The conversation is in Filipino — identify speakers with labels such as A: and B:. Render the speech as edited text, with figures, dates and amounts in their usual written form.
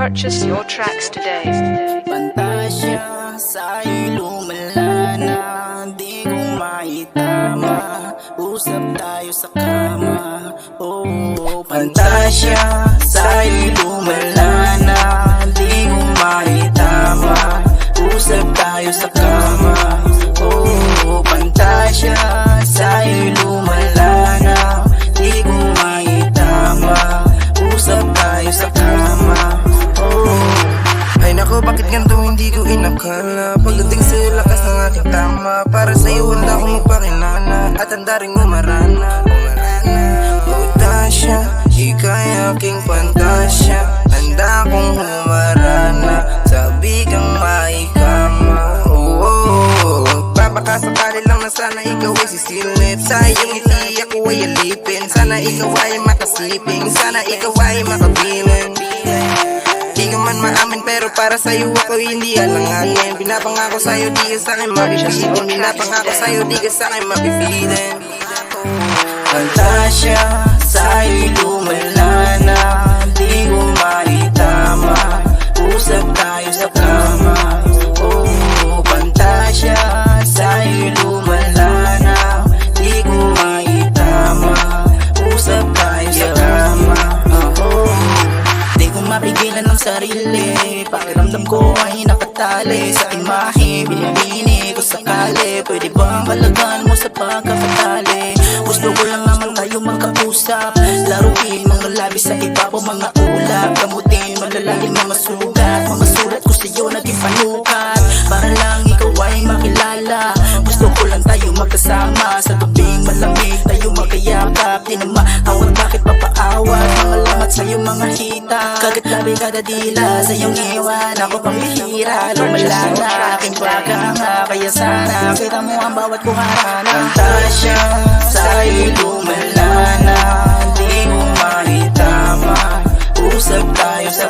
A: Purchase your tracks today.
B: Pantasya sa'yo lumalana, di ko maitama. Usap tayo sa kama. Oh, Pantasya sa'yo lumalana, di ko maitama. Usap tayo sa kama. Oh, Pantasya sa'yo lumalana, di ko maitama. Usap tayo sa kama. Ay nako, bakit ganito hindi ko inakala? Pagdating sa'yo lakas ng aking tama, para sa'yo handa akong magpakilala, at handa rin umarana. Pantasya, ika'y aking pantasya, handa akong humarana, sabi kang maikama. Papakasakali lang na sana ikaw ay sisilip, sa iyong ngiti ako ay alipin. Sana ikaw ay makasliping, sana ikaw ay makabilin. Di ka man maamin pero para sa'yo ako hindi alanganin. Pinapangako sa'yo di ka sa'kin mapipitin, pinapangako sa'yo di ka sa'kin mapipitin. Pantasya sa'yo lumalana, di ko maitama. Usap tayo sa kama. Oh, Pantasya sa'yo lumalana, di ko maitama. Usap tayo sa kama. Di ko mapigilan ng sarili, pakiramdam ko ay nakatali sa imahe, binibini ko sakali. Pwede ba ang halagaan mo sa pagkakatali? Gusto ko lang naman tayo magkausap, laruin mga labi sa ibabaw mga ulap, gamutin malalalim mga sugat, mga sulat ko sa'yo naging panukat, para lang ikaw ay makilala. Gusto ko lang tayo magkasama sa tubing malamig, tayo magkayakap. Di na maawat bakit papaawat, mga lamat sa'yo mga hita, kagat labi kada dila sa iyong iwan. Ako pang bihira, lumalana aking pagkanga, kaya sana kita mo ang bawat kuharana. Pantasya sa'yo lumalana, di ko maitama. Usap tayo sa